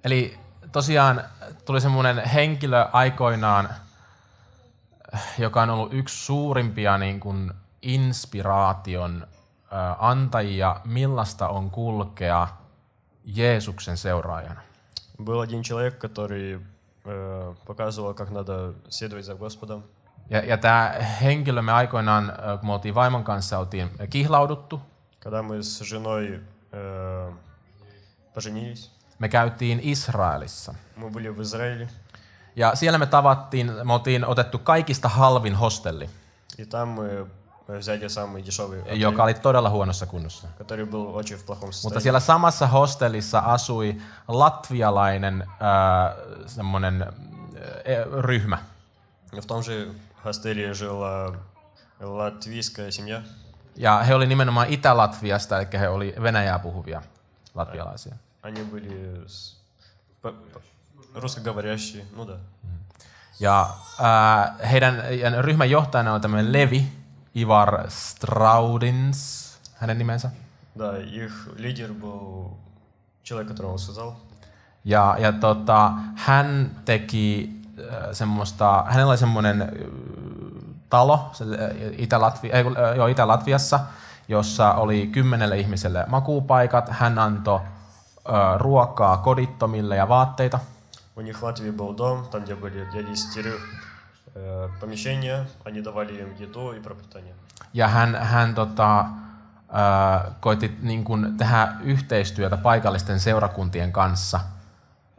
Eli tosiaan tuli semmoinen henkilö aikoinaan, joka on ollut yksi suurimpia niin kuin inspiraation antajia, millaista on kulkea Jeesuksen seuraajana. Был один человек, который показывал, как надо следовать за Господом. Ja tämä henkilö me aikoinaan, kun me oltiin vaimon kanssa, oltiin kihlauduttu. Когда мы с женой поженились, Me käytiin Israelissa. мы были в Израиле, Ja siellä me oltiin otettu kaikista halvin hostelli, и там мы взяли самый дешевый отель, joka oli todella huonossa kunnossa. который был очень в плохом Mutta состоянии. siellä samassa hostellissa asui latvialainen semmoinen ryhmä. В том же хостеле жила латвийская семья. Ja he oli nimenomaan Itä-Latviasta, eli he oli venäjää puhuvia latvialaisia. Они были русскоговорящие, ну да. Ja heidän ryhmän johtajana oli tämmöinen Levi Ivar Straudins, hänen nimensä. Да, их лидер был человек, которого он сказал. Ja hän teki hänellä oli semmoinen talo Itä-Latviassa, jossa oli 10 ihmiselle makuupaikat. Hän antoi ruokaa kodittomille ja vaatteita. У них в Латвии был дом, там где были для 10 помещения, они давали им еду и пропитание. Ja hän koitti niin kuin tehdä yhteistyötä paikallisten seurakuntien kanssa.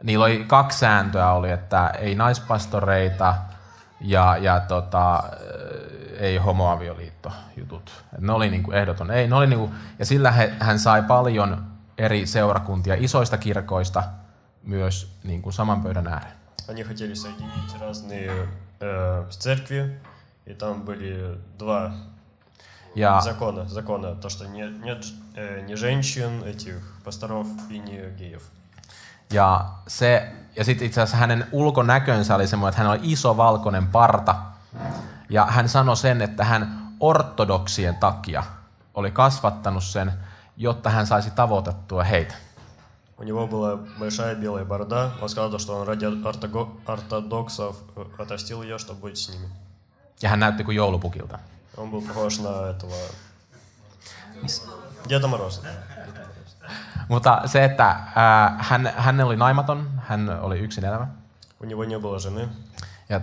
Niillä oli 2 sääntöä, oli, että ei naispastoreita ja ei homoavioliittojutut. Ne oli niin kuin ehdoton. Ei, ne oli niin kuin, ja sillä hän sai paljon eri seurakuntia isoista kirkoista myös niin kuin saman pöydän ääreen. Они хотели соединить разные церкви, и там были 2 закона, то что нет ни женщин, этих пасторов и ни геев. Ja sitten itse asiassa hänen ulkonäkönsä oli semmoinen, että hän oli iso valkoinen parta. Ja hän sanoi sen, että hän ortodoksien takia oli kasvattanut sen, jotta hän saisi tavoitettua heitä. У него была большая белая борода. Он сказал, что он ради ортодоксов отрастил ее, чтобы быть с ними. Ja hän näytti kuin joulupukilta. Он был похож на этого Деда Мороза. Mutta se, että hän oli naimaton, hän oli yksin elävä. У него не было жены. Ja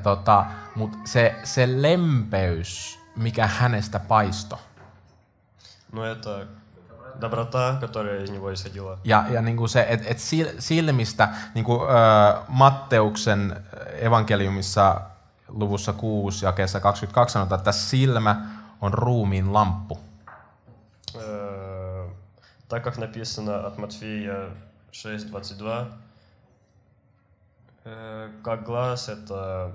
mutta se lempeys, mikä hänestä paistoi. Но это доброта, которая из него исходила. Ja niin kuin se, että silmistä, niin kuin Matteuksen evankeliumissa luvussa 6 jakeessa 22 sanotaan, että silmä on ruumiin lamppu. Так как написано от Матфея 6:22, как глаз это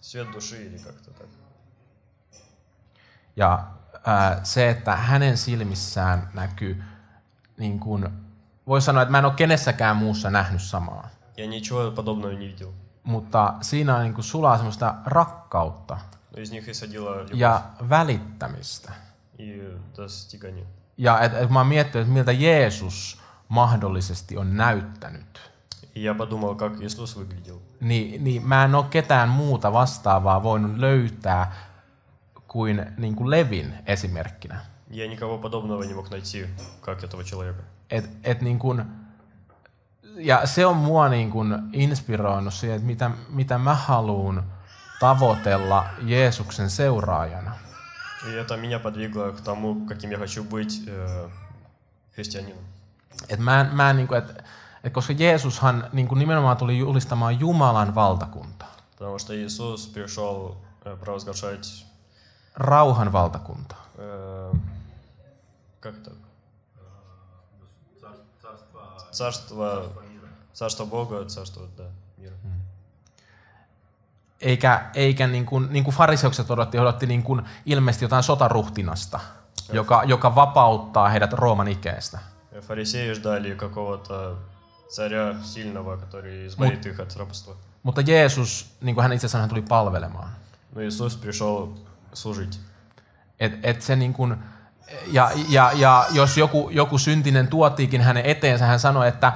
свет души или как-то так. Ja se, että hänen silmissään näkyy, niin kuin, voi sanoa, että mä en ole kenessäkään muussa nähnyt samaa. Я ничего подобного не видел. Mutta siinä on niin kuin sulaa semmoista rakkautta Из них исходила любовь ja välittämistä. и достигание. Ja et mä oon miettinyt, että miltä Jeesus mahdollisesti on näyttänyt. И я подумал, как Иисус выглядел. Niin mä en ole ketään muuta vastaavaa voinut löytää kuin niinku Levin esimerkkinä. Я никого подобного не мог найти, как этого человека. Et niin kun, ja se on mua niin kun inspiroinut siihen, että mitä mä haluun tavoitella Jeesuksen seuraajana. И это меня подвигло к тому, каким я хочу быть христианином. Et mä niin kun, et koska Jeesushan niin kun nimenomaan tuli julistamaan Jumalan valtakuntaa. Потому что Иисус пришел провозглашать Rauhan valtakuntaa. как это? Царство Бога, царство мира. Eikä niin kuin fariseukset odotti niin kuin ilmeisesti jotain sotaruhtinasta, joka vapauttaa heidät Rooman ikeestä. Фарисеи ждали какого-то царя сильного, который избавит их от рабства. Mutta Jeesus, niin kuin hän itse sanoi, hän tuli palvelemaan. Но Иисус пришел служить. Et se niin kuin, Ja jos joku syntinen tuotiikin hänen eteensä, hän sanoi, että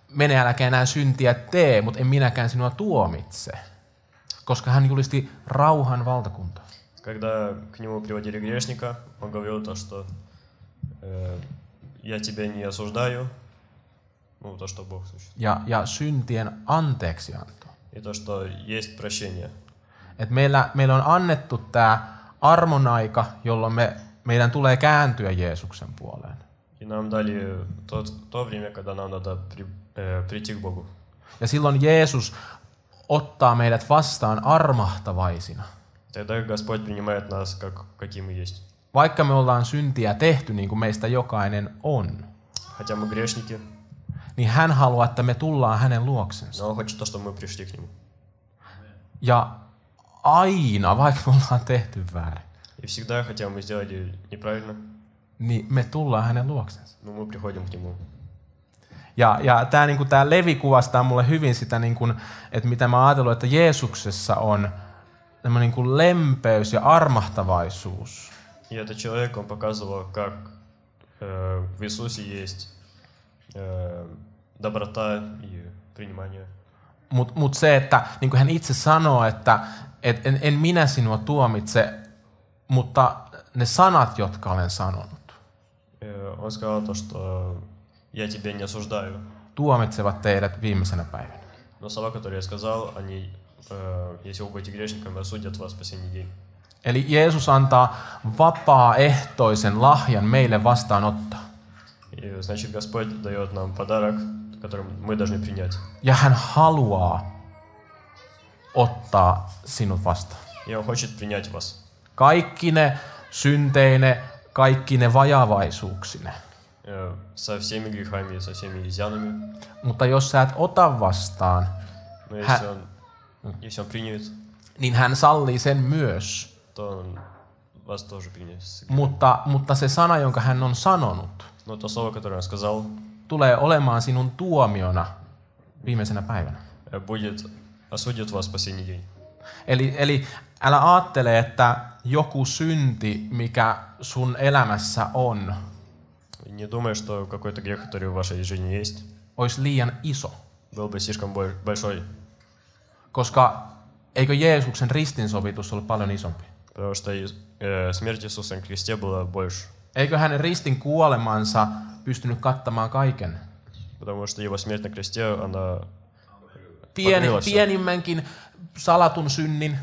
mene äläkä enää syntiä tee, mutta en minäkään sinua tuomitse. Koska hän julisti rauhan valtakuntaa. Когда к нему приводили грешника, он говорил то, что я тебя не осуждаю, ну то, что Бог существует. Ja syntien anteeksianto. И то, что есть прощение. Et meillä on annettu tämä armonaika, jolloin meidän tulee kääntyä Jeesuksen puoleen. И нам дали то время, когда нам надо прийти к Богу. Ja silloin Jeesus ottaa meidät vastaan armahtavaisina. Тогда Господь принимает нас, какие мы есть. Vaikka me ollaan syntiä tehty, niin kuin meistä jokainen on, Хотя мы грешники, niin hän haluaa, että me tullaan hänen luoksensa. но Он хочет то, чтобы мы пришли к Нему. Ja aina, vaikka me ollaan tehty väärin, И всегда, хотя мы сделали неправильно, niin me tullaan hänen luoksensa. но мы приходим к Нему. Ja tämä Levi kuvastaa mulle hyvin sitä, niin kuin, että mitä mä ajatellut, että Jeesuksessa on tämmöinen niin kuin lempeys ja armahtavaisuus. И этот человек, он показывал, как в Иисусе есть доброта и принимание. Mut se, että niin kuin hän itse sanoo, että en minä sinua tuomitse, mutta ne sanat, jotka olen sanonut, Он сказал то, что я тебя не осуждаю. tuomitsevat teidät viimeisenä päivänä. Но слова, которые я сказал, они, если вы будете грешниками, осудят вас в последний день. Eli Jeesus antaa vapaaehtoisen lahjan meille vastaanottaa. И значит, Господь дает нам подарок, который мы должны принять. Ja hän haluaa ottaa sinut vastaan. И Он хочет принять вас. Kaikki ne synteine, kaikki ne vajavaisuuksine. Со всеми грехами, со всеми изъянами. Mutta jos sä et ota vastaan, Но если Он принят, niin hän sallii sen myös. то Он вас тоже принят. Mutta se sana, jonka hän on sanonut, Но то слово, которое Он сказал, tulee olemaan sinun tuomiona viimeisenä päivänä. осудит вас в последний день. Eli älä ajattele, että joku synti, mikä sun elämässä on, Не думай, что какой-то грех, который в вашей жизни есть, olisi liian iso. был бы слишком большой. Koska eikö Jeesuksen ristinsovitus ollut paljon isompi? Потому что смерть Иисуса на кресте была больше. Eikö hänen ristin kuolemansa pystynyt kattamaan kaiken? Потому что Его смерть на кресте, она Pienimmänkin salatun synnin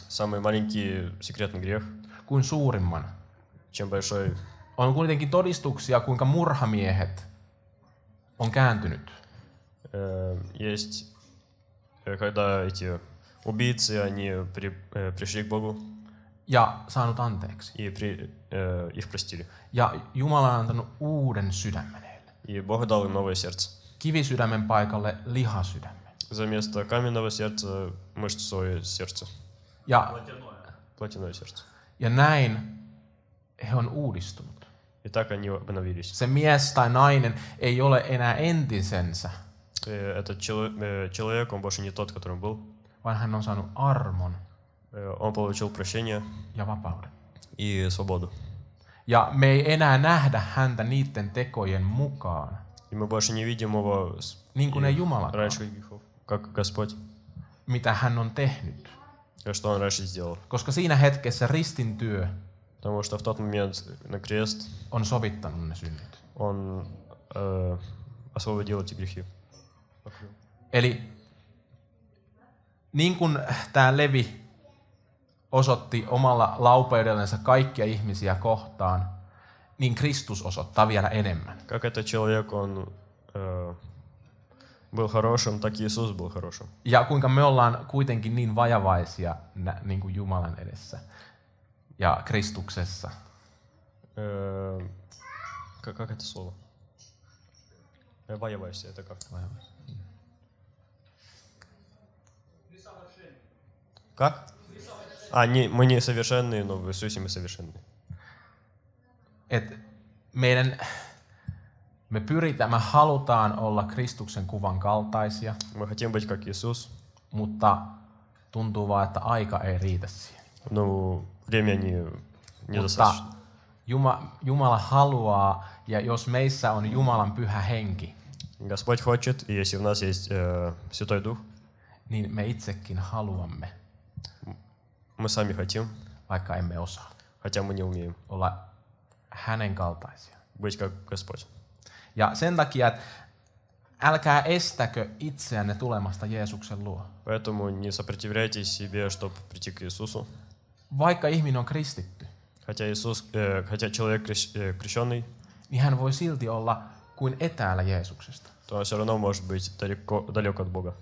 самый маленький секретный грех, kuin suurimman. чем большой. On kuitenkin todistuksia, kuinka murhamiehet on kääntynyt. Есть, когда эти убийцы, они пришли к Богу Ja saanut anteeksi. и их простили. Ja Jumala on antanut uuden sydämen heille. И Бог дал им новое сердце. Kivisydämen paikalle lihasydämen. Вместо каменного сердца мышцовое сердце. Плотяное сердце. Ja näin he on uudistunut. И так они обновились. Se mies tai nainen ei ole enää entisensä, Этот человек, он больше не тот, которым был. vaan hän on saanut armon Он получил прощение ja vapauden. и свободу. Ja me ei enää nähdä häntä niiden tekojen mukaan, И мы больше не видим его niin kuin ei Jumalakaan, раньше грехов, как Господь, mitä hän on tehnyt. что он раньше сделал. Koska siinä hetkessä ristin työ Потому что в тот момент на крест on sovittanut ne synnit. он освободил эти грехи. Eli niin kuin tämä Levi osoitti omalla laupeudellensa kaikkia ihmisiä kohtaan, niin Kristus osoittaa vielä enemmän. Как этот человек, он был хорошим, так и Иисус был хорошим. Ja kuinka me ollaan kuitenkin niin vajavaisia niin kuin Jumalan edessä ja Kristuksessa. Как это слово? Ваявайся, это как? Как? Мы не совершенные, но в Иисусе мы совершенные. Me halutaan olla Kristuksen kuvan kaltaisia, Мы хотим быть как Иисус, mutta tuntuu vaan, että aika ei riitä siihen. но время недостаточно. Jumala haluaa, ja jos meissä on Jumalan pyhä henki, Господь хочет, и если в нас есть Святой Дух, niin me itsekin haluamme, мы сами хотим, vaikka emme osaa, хотя мы не умеем, olla hänen kaltaisia. быть как Господь. Ja sen takia, että älkää estäkö itseänne tulemasta Jeesuksen luo. Поэтому не сопротивляйтесь себе, чтобы прийти к Иисусу. Vaikka ihminen on kristitty, Хотя человек крещенный, niin hän voi silti olla kuin etäällä Jeesuksesta, то он все равно может быть далеко от Бога.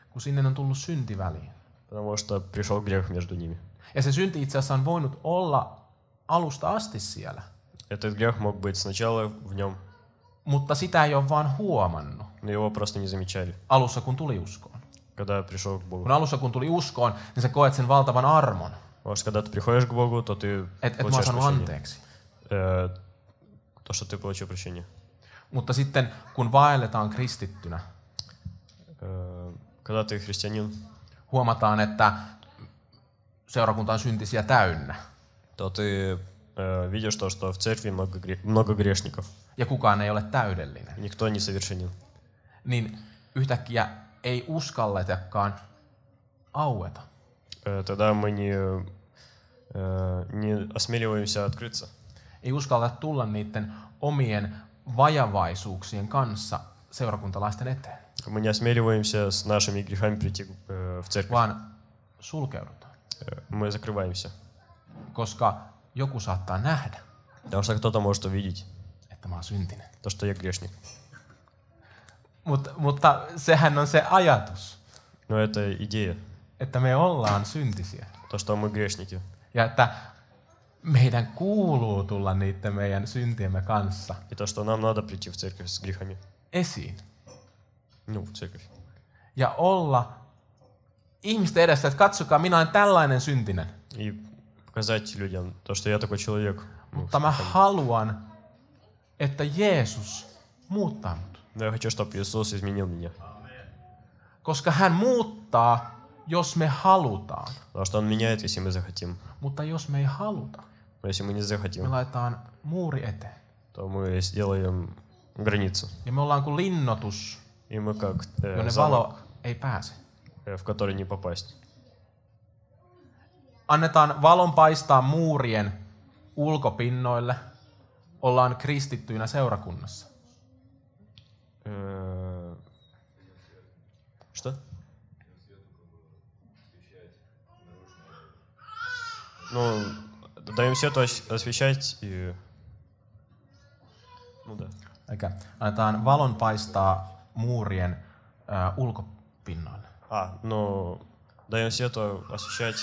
kun sinne on tullut synti väliin. Потому что пришел грех между ними. Ja se synti itse asiassa on voinut olla alusta asti siellä, Этот грех мог быть сначала в нем, mutta sitä ei ole vaan huomannut но его просто не замечали, alussa, kun tuli uskoon. когда пришел к Богу. Kun alussa, kun tuli uskoon, niin sä koet sen valtavan armon, Может, когда ты приходишь к Богу, то ты että mä oon получаешь saanut прощение. anteeksi. То, что ты получил прощение. Mutta sitten, kun vaelletaan kristittynä, Когда ты христианин, huomataan, että seurakunta on syntisiä täynnä, то ты видишь то, что в церкви много грешников. ja kukaan ei ole täydellinen. Никто не совершенен. Niin yhtäkkiä ei uskalletakaan aueta. Тогда мы не осмеливаемся открыться. Ei uskalleta tulla niiden omien vajavaisuuksien kanssa seurakuntalaisten eteen, Мы не осмеливаемся с нашими грехами прийти в церковь. vaan sulkeudutaan, Мы закрываемся. koska joku saattaa nähdä, Потому что кто-то может увидеть että mä oon syntinen. то, что я грешник. Mutta sehän on se ajatus, Но это идея. että me ollaan syntisiä. То, что мы грешники. Ja että meidän kuuluu tulla niiden meidän syntiemme kanssa И то, что нам надо прийти в церковь с грехами. esiin. Ну, в церковь. Ja olla ihmisten edessä, että katsokaa, minä olen tällainen syntinen. И показать людям то, что я такой человек. Mutta mä haluan, että Jeesus muuttaa mut. Но я хочу, чтобы Иисус изменил меня. Koska hän muuttaa, jos me halutaan. Потому что Он меняет, если мы захотим. Mutta jos me ei haluta, Но если мы не me захотим, laitetaan muuri eteen. то мы сделаем границу. Ja me ollaan kuin linnoitus, И мы как jonne замок, valo ei pääse. в который не попасть. Annetaan valon paistaa muurien ulkopinnoille. Ollaan kristittyinä seurakunnassa. Что? Ну, даем свету освещать и... Ну да. Eikä annetaan valon paistaa muurien ulkopinnoille. Ну, даем свету освещать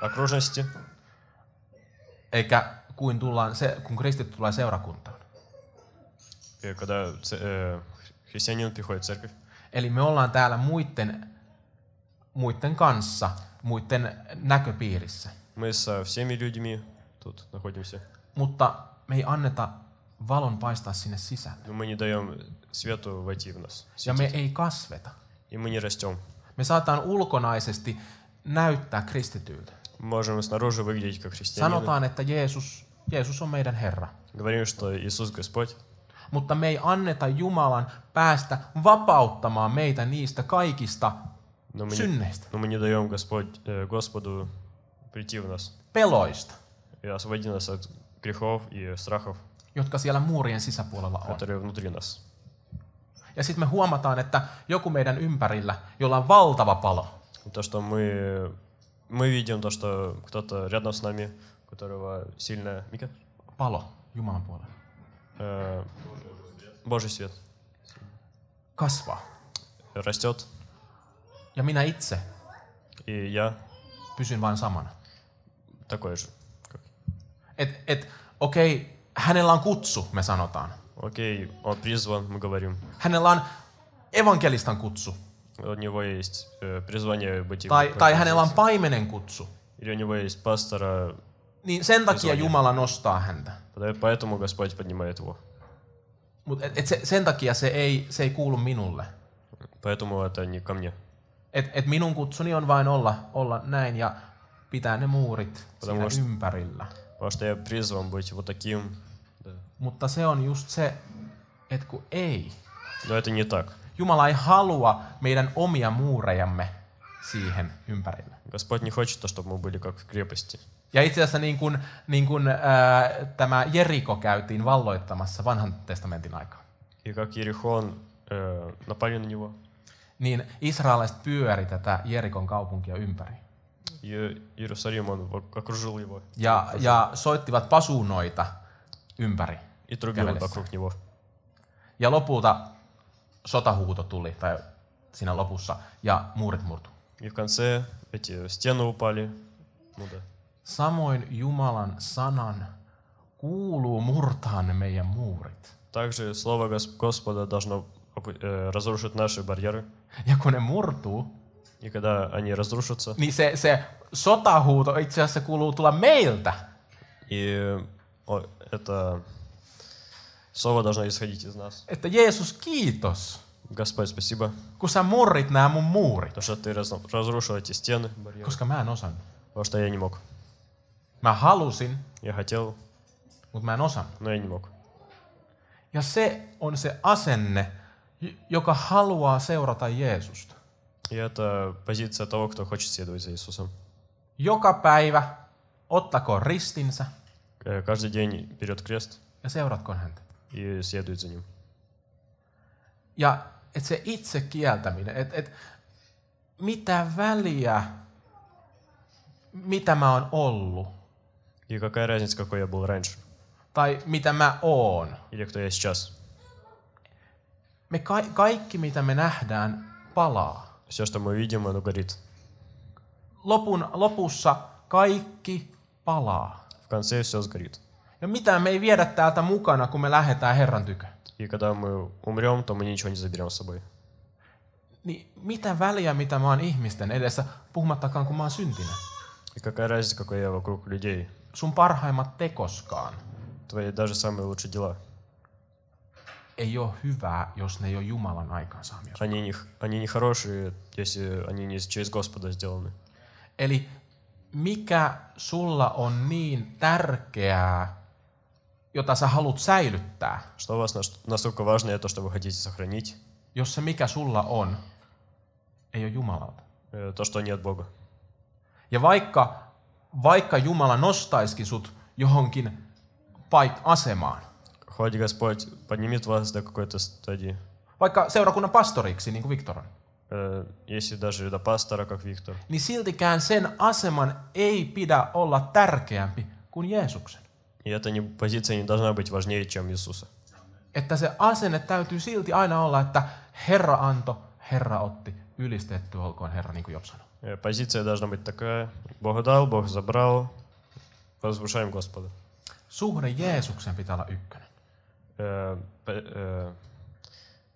окружности, Eikä kun kristitty tulee seurakuntaan. и когда христианин приходит в церковь. Eli me ollaan täällä muiden kanssa, muiden näköpiirissä. Мы со всеми людьми тут находимся, Mutta me ei anneta valon paistaa sinne sisälle. но мы не даем свету войти в нас. Ja me ei kasveta. И мы не растем. Me saataan ulkonaisesti näyttää kristityiltä. Мы можем снаружи выглядеть как христианины. Sanotaan, että Jeesus on meidän Herra. Говорим, что Иисус Господь. Mutta me ei anneta Jumalan päästä vapauttamaan meitä niistä kaikista synneistä, Но мы не даем Господу прийти в нас peloista, и освободи нас от грехов и страхов, jotka siellä muurien sisäpuolella on. которые внутри нас. Ja sitten me huomataan, että joku meidän ympärillä, jolla on valtava palo, То, что мы видим, то, что кто-то рядом с нами, у которого сильная palo Jumalan puolella, Божий свет, kasvaa. растет, Ja minä itse и я pysyn vain samana. такой же. Okei, hänellä on kutsu, me sanotaan. Окей, он призван, мы говорим. Hänellä on evankelistan kutsu. У него есть призвание быть Tai hänellä on paimenen kutsu. Или у него есть пастора. Niin sen takia Jumala nostaa häntä. Поэтому Господь поднимает его. Mutta sen takia se ei kuulu minulle. Поэтому это не ко мне. Minun kutsuni on vain olla näin ja pitää ne muurit siinä ympärillä. Потому что я призван быть вот таким. Да. Mutta se on just se, että kun ei. Но это не так. Jumala ei halua meidän omia muurejamme siihen ympärille. Господь не хочет, чтобы мы были как в крепости. Ja itse asiassa niin kuin tämä Jeriko käytiin valloittamassa vanhan testamentin aikaan. И как Иерихон напали на него. Niin israelaiset pyöri tätä Jerikon kaupunkia ympäri. Иерусалим, он окружил его. Ja soittivat pasuunoita ympäri. И трубил вокруг него. Ja lopulta sotahuuto tuli, tai siinä lopussa, ja muurit murtu. И в конце эти стены упали. Ну да. Samoin Jumalan sanan kuuluu murtaa ne meidän muurit. Также слово Господа должно разрушить наши барьеры. Ja kun ne murtuu, И когда они разрушатся, niin se sotahuuto itse asiassa kuuluu tulla meiltä. и это слово должно исходить из нас. Että Jeesus, kiitos, Господь, спасибо, kun sä murrit nämä mun muurit. то, что ты разрушил эти стены, барьеры, Koska mä en osannut. потому что я не мог. Mä halusin, Я хотел, mutta mä en osannut. но я не мог. Ja se on se asenne, joka haluaa seurata Jeesusta. И это позиция того, кто хочет следовать за Иисусом. Joka päivä ottakoon ristinsä Каждый день берет крест ja seuratkoon häntä. и следует за ним. Ja et se itse kieltäminen, että mitä väliä, mitä mä oon ollut, И какая разница, какой я был раньше, tai mitä mä oon. или кто я сейчас. Me kaikki, mitä me nähdään, palaa. Все, что мы видим, оно горит. Lopussa kaikki palaa. В конце все сгорит. Ja mitä me ei viedä täältä mukana, kun me lähdetään Herran tykö. И когда мы умрем, то мы ничего не заберем с собой. Niin mitä väliä, mitä mä oon ihmisten edessä, puhumattakaan kun mä oon syntinen. И какая разница, какой я вокруг людей. Sun parhaimmat tekoskaan Твои даже самые лучшие дела. ei ole hyvää, jos ne ei ole Jumalan aikaansaamia. Они не хорошие, если они не через Господа сделаны. Eli mikä sulla on niin tärkeää, jota sä haluat säilyttää, Что у вас настолько важное, то, что вы хотите сохранить, jos se mikä sulla on, ei ole Jumalalta. то, что не от Бога. Ja vaikka Jumala nostaisikin sut johonkin asemaan, Хоть Господь поднимет вас до какой-то стадии, vaikka seurakunnan pastoriksi, niin kuin Viktor on, если даже до пастора, как Виктор, niin siltikään sen aseman ei pidä olla tärkeämpi kuin Jeesuksen. и эта позиция не должна быть важнее, чем Иисуса. Että se asenne täytyy silti aina olla, että Herra antoi, Herra otti, ylistetty olkoon Herra, niin kuin Job sanoi. Позиция должна быть такая: Бог дал, Бог забрал, возвышаем Господа. Suhde Jeesuksen pitää olla ykkönen.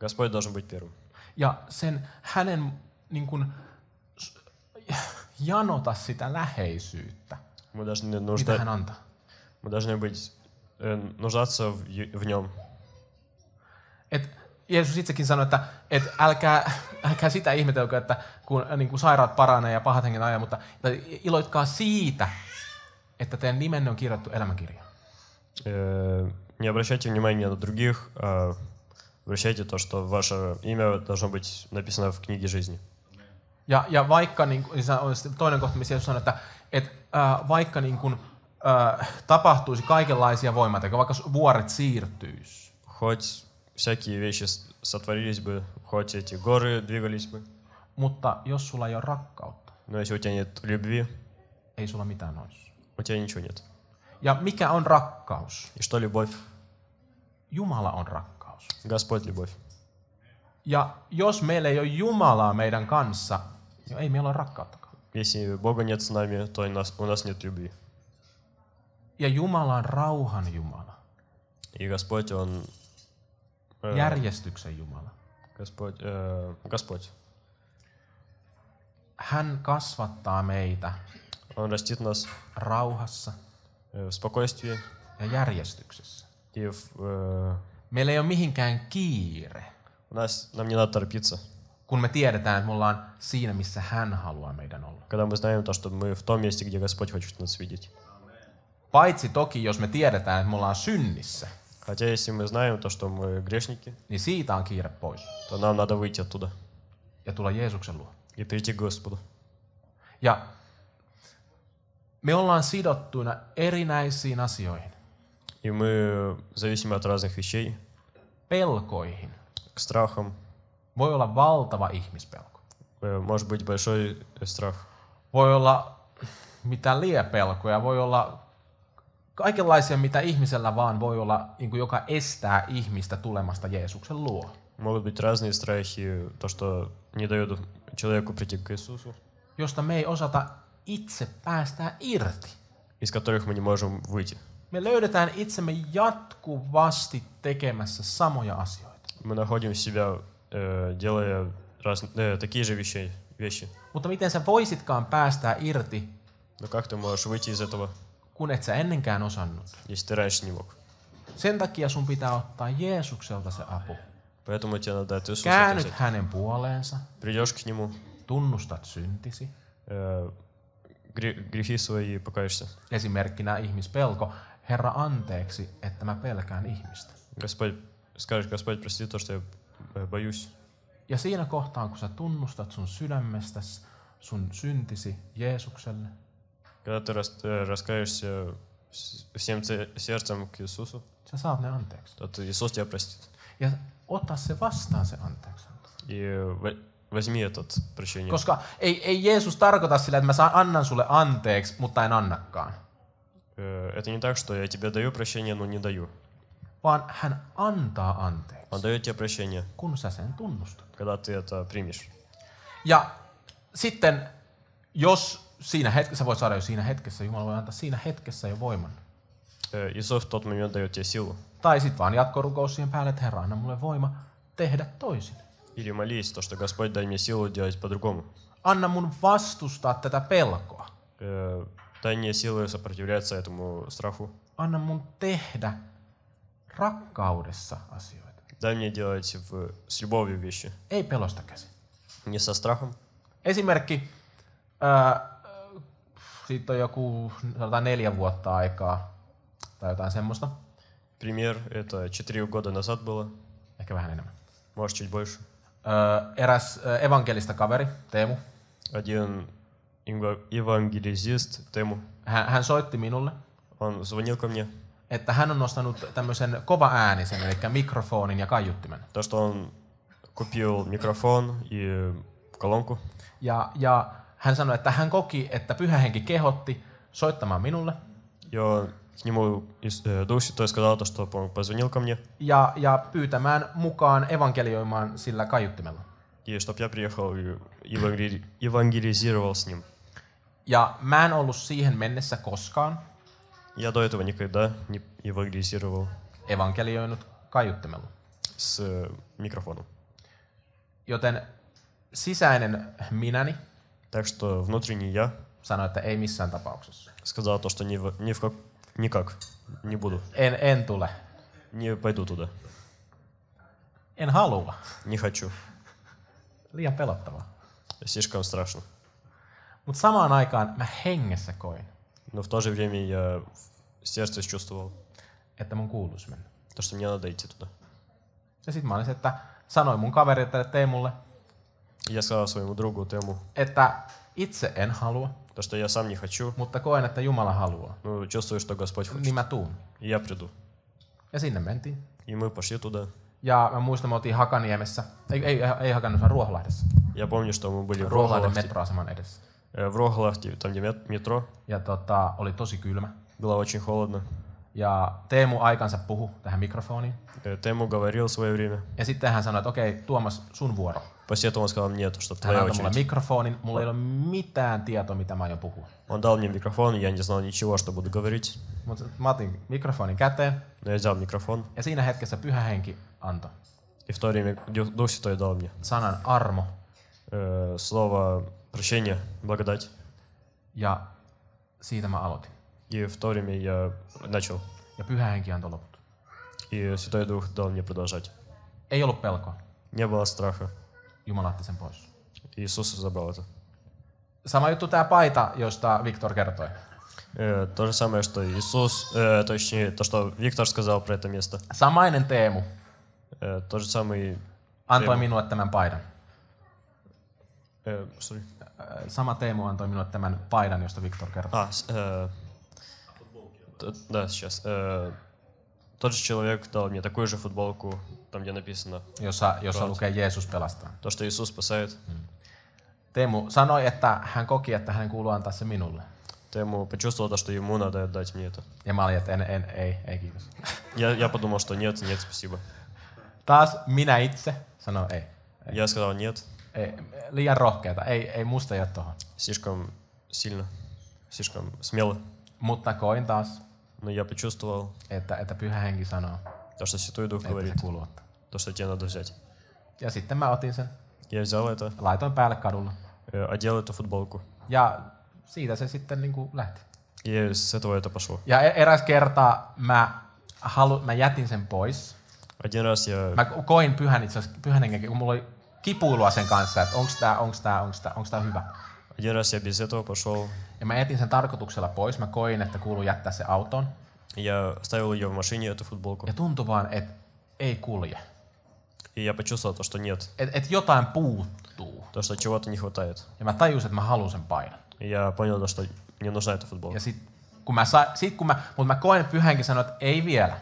Господь должен быть первым. Ja hänen niin kuin, janota sitä läheisyyttä, Мы должны, mitä hän antaa. мы должны быть, нуждаться в нем. Et Jeesus itsekin sanoi, että älkää sitä ihmetelkö, että kun niin kuin sairaat paranee ja pahat henget ajaa, mutta iloitkaa siitä, että teidän nimenne on kirjattu elämänkirjaan. Не обращайте внимания на других, а обращайте то, что ваше имя должно быть написано в книге жизни. Ja vaikka, niin kuin, toinen kohta, missä Jeesus sanoi, että vaikka niin kuin, tapahtuisi kaikenlaisia voimatekoja, vaikka vuoret siirtyisi, Хоть всякие вещи сотворились бы, хоть эти горы двигались бы, mutta jos sulla ei ole rakkautta, но если у тебя нет любви, ei sulla mitään olisi. у тебя ничего нет. Ja mikä on rakkaus? И что любовь? Jumala on rakkaus. Господь любовь. Ja jos meillä ei ole Jumalaa meidän kanssa, niin ei meillä ole rakkauttakaan. Если Бога нет с нами, то у нас нет любви. Ja Jumala on rauhan Jumala. И Господь, Он... Järjestyksen Jumala. Господь. Hän kasvattaa meitä Он растит нас rauhassa в спокойствии ja järjestyksessä. и Meillä ei ole mihinkään kiire, нам не надо торопиться. kun me tiedetään, että me ollaan siinä, missä hän haluaa meidän olla. Когда мы знаем то, что мы в том месте, где Господь хочет нас видеть. Paitsi toki, jos me tiedetään, että me ollaan synnissä, Хотя если мы знаем то, что мы грешники, niin siitä on kiire pois то нам надо выйти оттуда ja tulla Jeesuksen luo. и прийти к Господу. Ja me ollaan sidottuina erinäisiin asioihin, И мы зависимы от разных вещей, pelkoihin. к страхам. Voi olla valtava ihmispelko. Может быть большой страх. Voi olla mitä liepelkoja, voi olla kaikenlaisia, mitä ihmisellä vaan voi olla, niin kuin joka estää ihmistä tulemasta Jeesuksen luo. Могут быть разные страхи, то, что не дает человеку прийти к Иисусу, Josta me ei osata itse päästää irti. из которых мы не можем выйти. Me löydetään itsemme jatkuvasti tekemässä samoja asioita. Мы находим себя, делая такие же вещи. Mutta miten sä voisitkaan päästää irti, Но как ты можешь выйти из этого, kun et sä ennenkään osannut? если ты раньше не мог? Sen takia sun pitää ottaa Jeesukselta se apu. Поэтому тебе надо от Иисуса Käännyt взять. hänen puoleensa, Придешь к Нему, tunnustat syntisi. грехи свои покаешься. Esimerkkinä ihmispelko. Herra, anteeksi, että mä pelkään ihmistä. Господь, скажешь, Господь, прости то, что я боюсь. Ja siinä kohtaa, kun sä tunnustat sun sydämestäsi sun syntisi Jeesukselle, Когда ты раскаешься всем сердцем к Иисусу, sä saat ne anteeksi. то Иисус тебя простит. Ja ota se vastaan se anteeksi. И возьми этот прощение. Koska ei Jeesus tarkoita sillä, että mä annan sulle anteeksi, mutta en annakaan. Это не так, что я тебе даю прощение, но не даю. Vaan hän antaa anteeksi, Он дает тебе прощение, kun sä sen tunnustat. когда ты это примешь. Ja sitten, jos siinä hetkessä, voit saada jo siinä hetkessä, Jumala voi antaa siinä hetkessä jo voiman. Иисус в тот момент дает тебе силу. Tai sitten vaan jatkorukous siihen päälle, että Herra, anna mulle voima tehdä toisin. Или молись, то, что Господь дай мне силу делать по-другому. Anna mun vastustaa tätä pelkoa. Дай мне силы сопротивляться этому страху. Anna mun tehdä rakkaudessa asioita. Дай мне делать с любовью вещи. Ei pelosta käsin. Не со страхом. Esimerkki, siitä on joku 4 vuotta aikaa tai jotain semmoista. Пример, это 4 года назад было, Ehkä vähän enemmän. может чуть больше. Eräs evankelista kaveri, Teemu, Один евангелизист, Тему, hän soitti minulle, он звонил ко мне, että hän on nostanut tämmöisen kova-äänisen, eli mikrofonin ja kaiuttimen. то, что он купил микрофон и колонку. Ja hän sanoi, että hän koki, että Pyhä Henki kehotti soittamaan minulle. И он, к нему Дух Святой сказал, то, что он позвонил ко мне, Ja pyytämään mukaan evankelioimaan sillä kaiuttimella. и чтоб я приехал и евангелизировал с ним. Ja mä en ollut siihen mennessä koskaan Я до этого никогда не евангелизировал evankelioinut kaiuttimella. с микрофоном. Joten sisäinen minäni Так что внутренний я sanoi, että ei missään tapauksessa. сказал то, что никак не буду, En tule. не pойду туда, En halua. не хочу, Liian pelottavaa. слишком страшно. Mutta samaan aikaan mä hengessä koin, Но в то же время я в сердце чувствовал, että mun kuuluisi mennä. то, что мне надо идти туда. Ja sit mä olin se, että sanoin mun kaverille Teemulle, Я сказал своему другу Тему, että itse en halua, то, что я сам не хочу, mutta koen, että Jumala haluaa. но чувствую, что Господь Niin хочет, mä tuun. и я приду. Ja sinne mentiin. И мы пошли туда. Ja mä muistan, me oltiin Hakaniemessä, ei Hakaniemessä, vaan Ruoholahdessa. Я помню, что мы были в Ruoholahden Рохлахте, metroaseman edessä. в Рохлахте, там где метро, Ja oli tosi kylmä. было очень холодно. Ja Teemu aikansa puhui tähän mikrofoniin. Тему говорил в свое время. Ja sitten hän sanoi, että okei, Tuomas, sun vuoro. После этого он сказал мне, что Hän твоя antoi mulle очередь. mikrofonin, mulla ei ole mitään tietoa, mitä mä aion puhua. Он дал мне микрофон, я не знал ничего, что буду говорить. Mutta mä otin mikrofonin käteen Но я взял микрофон, ja siinä hetkessä Pyhä Henki antoi и в то время Дух Святой дал мне sanan armo слово прощения, благодать. ja siitä mä aloitin. И в то время я начал. Ja Pyhä Henki antoi loput. И Святой Дух дал мне продолжать. Ei ollut pelkoa. Не было страха. Jumala otti sen pois. Иисус забрал это. Sama juttu tää paita, josta Viktor kertoi. То же самое, что Иисус, точнее, то, что Виктор сказал про это место. Samainen Teemu То же самый... antoi minulle tämän paidan. Sorry. Sama Teemu antoi minulle tämän paidan, josta Viktor kertoi. Да, сейчас. Тот же человек дал мне такую же футболку, там где написано Jossa lukee Jeesus pelastaa. то, что Иисус спасает. Teemu sanoi, että hän koki, että hän kuuluu antaa se minulle. Тему почувствовал то, что ему надо отдать мне это. Ja mä olin, että ei kiitos. Я подумал, что нет, спасибо. Taas minä itse sanoin ei. Я сказал нет. Ei, liian rohkeata, ei musta ei ole tohon. Слишком сильно, слишком смело. Mutta koin taas, Но я почувствовал että Pyhä Henki sanoo, то, что Святой Дух että говорит, se kuuluu ottaa. то, что тебе надо взять. Ja sitten mä otin sen, Я взял это, laitoin päälle kadulla. одел эту футболку. Ja siitä se sitten niinku lähti. И с этого это пошло. Ja eräs kerta mä jätin sen pois. Один раз я... Mä koin Pyhän Hengen, kun mulla oli kipuilua sen kanssa, että onks tää hyvä. Один раз я без этого пошел. Ja mä jätin sen tarkoituksella pois. Mä koin, että kuuluu jättää se autoon. Я оставил ее в машине, эту футболку. Ja tuntui vaan, että ei kulje. И я почувствовал то, что нет. Että jotain puuttuu. То, что чего-то не хватает. Ja mä tajusin, että mä haluan sen paidan. И я понял то, что мне нужна эта футболка. Ja mutta mä koin, että Pyhä Henki sanoi, että ei vielä.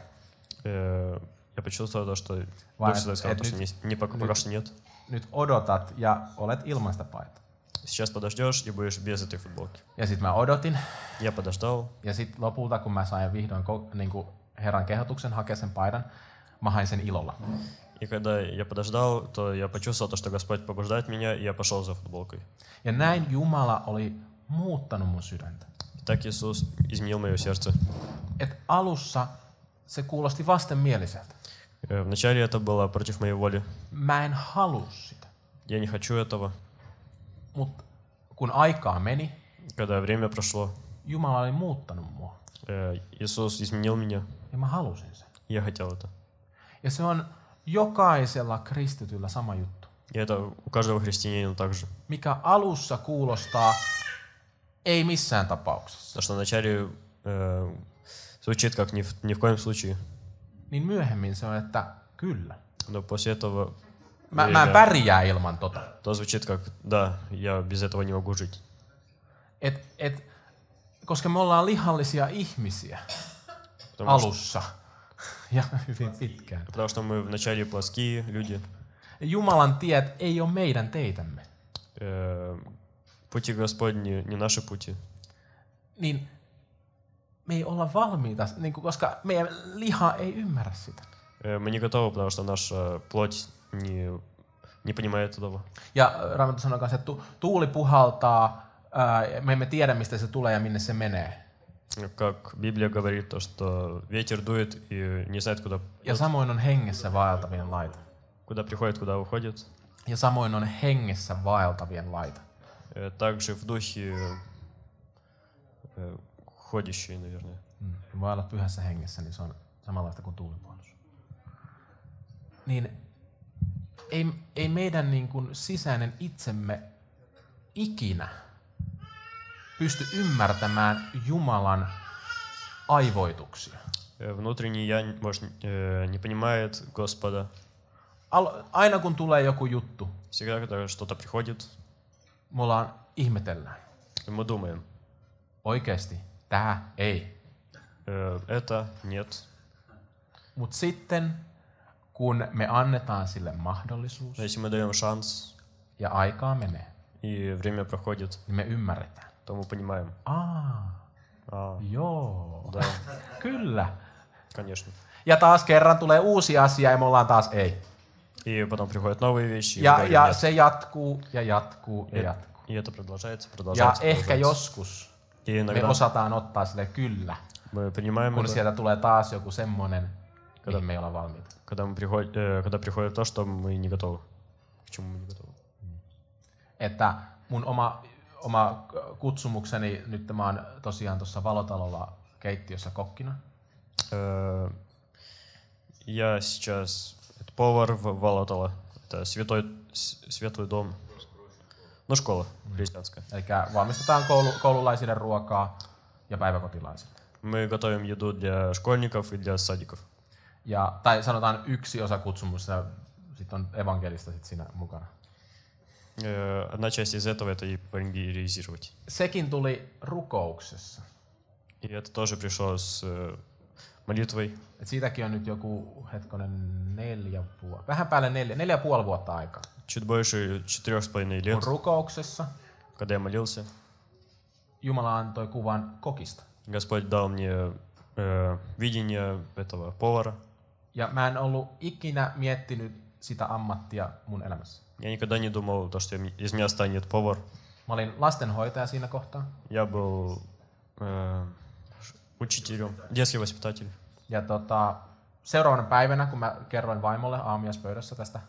Я почувствовал то, что Vaan, Дух Святой сказал, то, что пока что нет. Nyt odotat ja olet ilman sitä paitaa. Сейчас подождешь и будешь без этой футболки. Ja sit mä odotin. Я подождал. Ja sit lopulta, kun mä sain vihdoin niin Herran kehotuksen hakea sen paidan, mä hain sen ilolla. И когда я подождал, то я почувствовал то, что Господь побуждает меня, и я пошел за футболкой. Ja näin Jumala oli muuttanut mun sydäntä. И так Иисус изменил мое сердце. Et alussa se kuulosti vastenmieliseltä. Вначале это было против моей воли. Mä en halua sitä. Я не хочу этого. Mutta kun aikaa meni, Когда время прошло, Jumala oli muuttanut mua. Иисус изменил меня, Ja mä halusin sen. и я хотел это. Ja se on jokaisella kristityllä sama juttu. И это у каждого христианина так же. Mikä alussa kuulostaa ei missään tapauksessa. Потому что вначале звучит как ни в коем случае. Niin myöhemmin se on, että kyllä. Но после этого Mä en pärjää ilman tota. то звучит как да, я без этого не могу жить. Koska me ollaan lihallisia ihmisiä alussa ja hyvin pitkään. Потому что мы вначале плоские люди. Jumalan tiet ei ole meidän teitämme. Пути Господни не наши пути. Niin me ei olla valmiita, niin koska meidän liha ei ymmärrä sitä. Мы не готовы, потому что наша плоть не понимает этого. Ja Raamattu sanoo kanssa, että tuuli puhaltaa, me emme tiedä mistä se tulee ja minne se menee. Как Библия говорит, то, что ветер дует и не знает, куда... Ja samoin on hengessä vaeltavien laita. Куда приходит, куда уходит. Ja samoin on hengessä vaeltavien laita. Также в духе ходящие, наверное. Voi olla pyhässä hengessä, niin se on samanlaista kuin tuulipuhallus. Niin ei meidän niin kuin sisäinen itsemme ikinä pysty ymmärtämään Jumalan aivoituksia. Внутренний я, может, не понимает Господа. Aina kun tulee joku juttu, Всегда, когда что-то приходит, me ihmetellään. мы думаем, Oikeesti, tää ei. Это нет. Mutta sitten, kun me annetaan sille mahdollisuus Но если мы даем шанс, ja aikaa menee, и время проходит, niin me ymmärretään. то мы понимаем. Joo, Да, kyllä. конечно. Ja taas kerran tulee uusi asia ja me ollaan taas ei. И потом приходят новые вещи. Ja se jatkuu ja jatkuu ja jatkuu. И это продолжается. Ja ehkä joskus И me иногда osataan ottaa sille kyllä, мы принимаем kun это, sieltä tulee taas joku semmonen, mihin me ei olla valmiita. когда приходит то, что мы не готовы. К чему мы не готовы. Että mun oma kutsumukseni, nyt mä oon tosiaan tuossa Valotalolla keittiössä kokkina. Я сейчас повар в Волотало. Это светлый дом. Ну, школа христианская. Eli valmistetaan koululaisille ruokaa ja päiväkotilaisille. Мы готовим еду для школьников и для садиков. Tai sanotaan yksi osa kutsumusta, sitten on evankelista sit siinä mukana. Одна часть из этого — это евангелизировать. Sekin tuli rukouksessa. И это тоже пришло с молитвой. Et siitäkin on nyt joku 4 vuotta, vähän päälle 4,5 vuotta aikaa. Чуть больше 4,5 лет, Kun rukouksessa когда я молился, Jumala antoi kuvan kokista. Господь дал мне видение этого повара. Ja mä en ollut ikinä miettinyt sitä ammattia mun elämässä. Я никогда не думал, что из меня станет повар. Mä olin lastenhoitaja siinä kohtaa. Я был учителем, детский воспитатель. Ja seuraavana päivänä, kun mä kerroin vaimolle aamiaispöydässä tästä,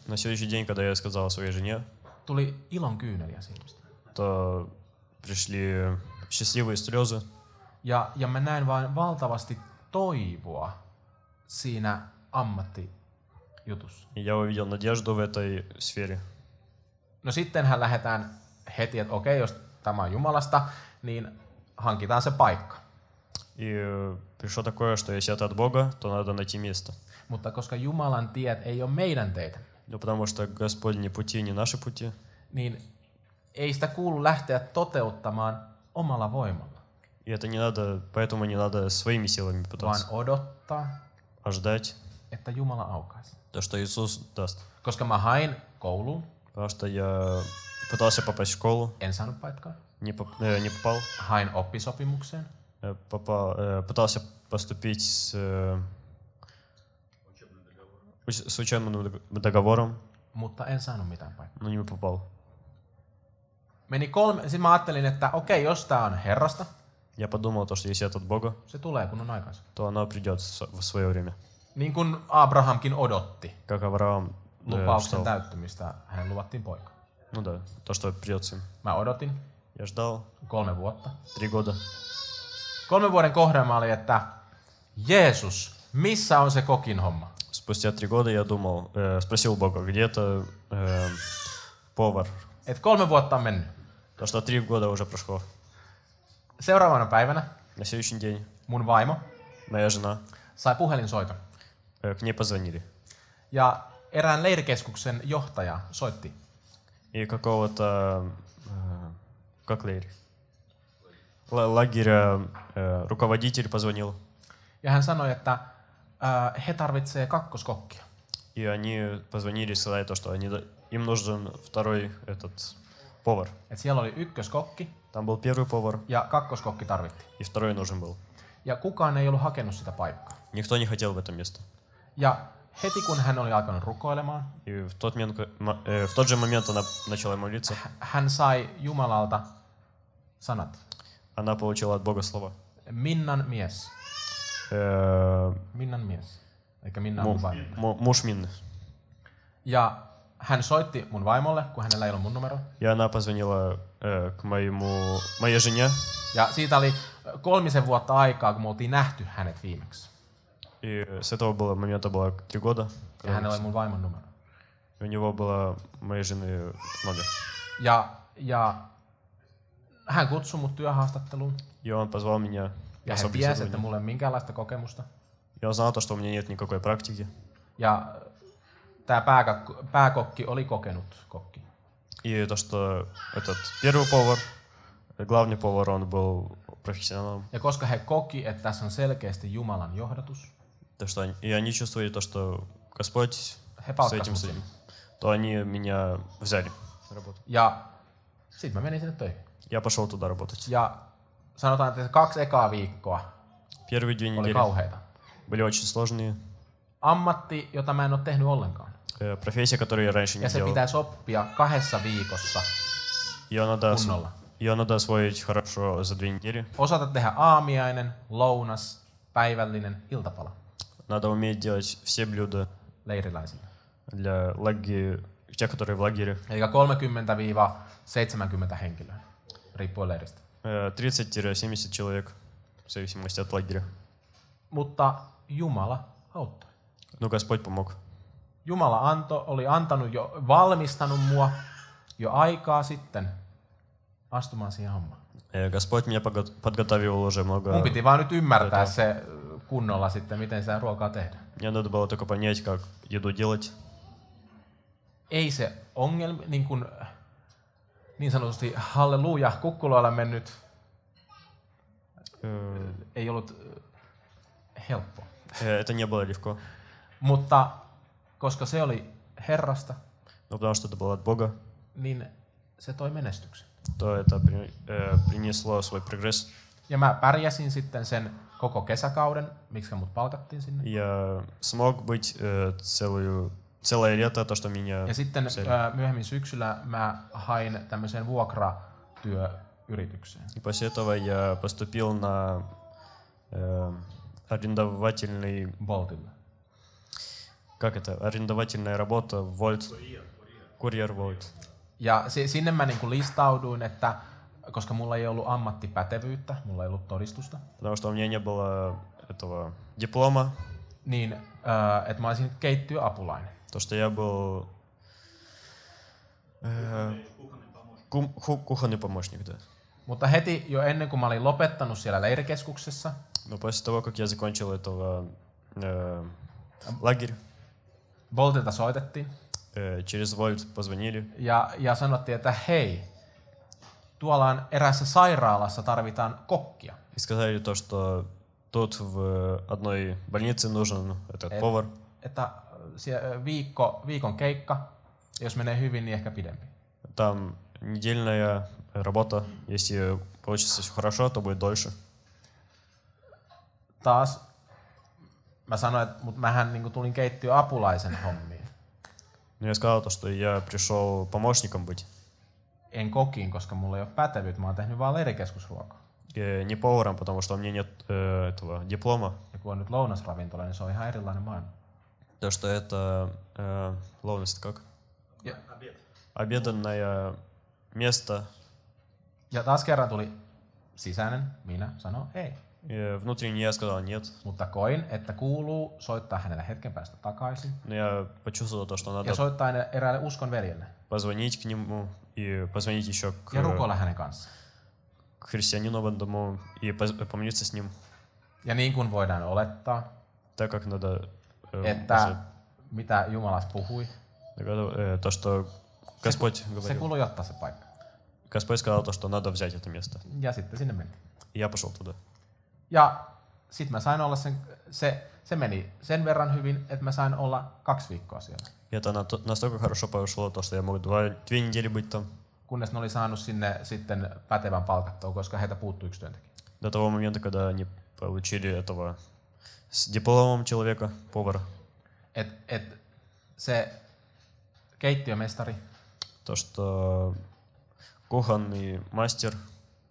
На следующий день, когда я сказал своей жене, tuli ilon kyyneliä silmistä. то пришли счастливые слезы. Ja mä näin vain valtavasti toivoa siinä ammattijutussa. И я увидел надежду в этой сфере. No sittenhän lähdetään heti, että okei, jos tämä on Jumalasta, niin hankitaan se paikka. И пришло такое, что если это от Бога, то надо найти место. Mutta koska Jumalan tiet ei ole meidän teitä, Ну, потому что Господни пути не наши пути, niin ei sitä kuulu lähteä toteuttamaan omalla voimalla, и это не надо, поэтому не надо своими силами vaan пытаться, odottaa, а ждать että Jumala aukaisi. то, что Иисус даст. Koska mä hain kouluun, Потому что я пытался попасть в школу, en saanut paikkaa. не попал, Hain oppisopimukseen, пытался поступить с учебным договором, mutta en saanut mitään paikkaa. но не попал. Sitten mä ajattelin, että okei, jos tää on Herrasta, Я подумал, что если это от Бога, se tulee kun on aikansa. то оно придет в свое время. Niin kuin Abrahamkin odotti Как Авраам lupauksen ждал. täyttymistä, hänen luvattiin poika. Ну да, то, что придет сын. Mä odotin Я ждал 3 vuotta. 3 года. 3 vuoden kohdalla oli, että Jeesus, missä on se kokin homma? Спустя 3 года я думал, спросил Бога, где-то повар. Et 3 vuotta on mennyt. То, что 3 года уже прошло. Seuraavana päivänä На следующий день mun vaimo моя жена, sai puhelinsoiton. к ней позвонили. Ja erään leirikeskuksen johtaja soitti. И какого-то, как лагеря руководитель позвонил. Ja hän sanoi, että he tarvitsee kakkoskokkia. И они позвонили, сказали то, что им нужен второй повар. Et siellä oli ykköskokki Там был первый повар, ja kakkoskokki tarvittiin. и второй нужен был. Ja kukaan ei ollut hakenut sitä paikkaa. Никто не хотел в это место. Ja heti kun hän oli alkanut rukoilemaan, И в тот же момент она начала молиться. hän sai Jumalalta sanat. Она получила от Бога слова. Minnan mies. Minnan mies. Eikä Minna mun vaimo. Муж Минны. Ja hän soitti mun vaimolle, kun hänellä ei ollut mun numero. И она позвонила к моей жене. Ja siitä oli 3 vuotta aikaa, kun me oltiin nähty hänet viimeksi. И с этого момента было 3 года. Ja hänellä oli mun vaimon numero. И у него было моей жены номер. Ja hän kutsui mut työhaastatteluun. И он позвал меня Ja на hän tiesi, että собеседование. mulla ei ole minkäänlaista kokemusta. Я узнал то, что у меня нет никакой практики. Ja tää pääkokki oli kokenut kokki. И то, что этот первый повар, главный повар, он был профессионалом. Ja koska he koki, että tässä on selkeästi Jumalan johdatus, То, что и они чувствовали то, что Господь he с palkkasivat этим mut сын, sinne. то они меня взяли на работу. Ja sit mä menin sinne töihin. Я пошел туда работать. Ja sanotaan, että 2 ekaa viikkoa Первые 2 oli недели kauheita. были очень sложные. Ammatti, jota mä en ole tehnyt ollenkaan. Профессия, которую я раньше Ja не se делал. pitäisi oppia 2 viikossa kunnolla. Ее надо освоить хорошо за 2 недели. Osata tehdä aamiainen, lounas, päivällinen, iltapala Надо уметь делать все блюда leiriläisille. для тех, которые в лагере. Eli 30-70 henkilöä, riippuen leiristä. 30-70 человек, в зависимости от лагеря. Mutta Jumala auttoi. Но Господь помог. Jumala oli antanut valmistanut mua jo aikaa sitten astumaan siihen hommaan. Господь меня подготовил уже много. Mun piti vaan nyt ymmärtää se kunnolla sitten, miten sitä ruokaa tehdään. Мне надо было только понять, как еду делать. Ei se ongelma, niin sanotusti halleluja, kukkuloilla mennyt, ei ollut helppoa. Это не было легко. Mutta koska se oli Herrasta, Но потому что это было от Бога, niin se toi menestyksen. то это принесло свой прогресс. Ja mä pärjäsin sitten sen koko kesäkauden, miksi mut palkattiin sinne. Я смог быть целое лето, то, что меня... Ja sitten myöhemmin syksyllä mä hain tämmöiseen vuokratyöyritykseen. И после этого я поступил на арендовательный... Boltilla. Как это? Арендовательная работа, Volt. Курьер Volt. Ja sinne mä niinku listauduin, että koska mulla ei ollut ammattipätevyyttä, mulla ei ollut todistusta. Потому что у меня не было этого диплома. Niin, että mä olisin keittiöapulainen. То, что я был кухонный помощник, да. Mutta heti jo ennen kuin mä olin lopettanut siellä leirikeskuksessa, Но после того, как я закончил этого лагерь, Boltilta soitettiin через Volt позвонили. ja sanottiin, että hei, tuolla on eräässä sairaalassa tarvitaan kokkia. И сказали то, что тут в одной больнице нужен этот повар. Että viikon keikka, jos menee hyvin, niin ehkä pidempi. Там недельная работа. Если получится все хорошо, то будет дольше. Taas mä sanoin, että mähän niin tulin keittiöapulaisen hommiin. Но я сказал то, что я пришел помощником быть. En kokiin, koska mulla ei ole pätevyyttä, mä oon tehnyt vaan leirikeskusruokaa. Не поваром, потому что у меня нет этого диплома. Ja kun on nyt lounasravintola, niin se on ihan erilainen maailma. То, что это ловность как? Обеденное место. Ja taas kerran tuli sisäinen, minä sanoin ei. Внутренне я сказал нет. Mutta koin, että kuuluu soittaa hänelle hetken päästä takaisin. Но я почувствовал то, что надо Ja soittaa eräälle uskon veljelle. позвонить к нему и позвонить еще Ja rukoilla hänen kanssaan. к христианину одному и помолиться с ним. Ja niin kuin voidaan olettaa, Так как надо että mitä Jumala puhui, то, что Господь se говорил. kuului ottaa se paikka. Господь сказал то, что надо взять это место. Ja sitten sinne meni. И я пошел туда. Ja sitten mä sain olla se meni sen verran hyvin, että mä sain olla 2 viikkoa siellä. И это настолько хорошо пошло, то, что я мог 2 недели быть там. Kunnes ne oli saanut sinne sitten pätevän palkattua, koska heitä puuttui 1 työntekijä. До того момента, когда они получили этого с дипломом человека, повара. Et se keittiömestari То, что кухонный мастер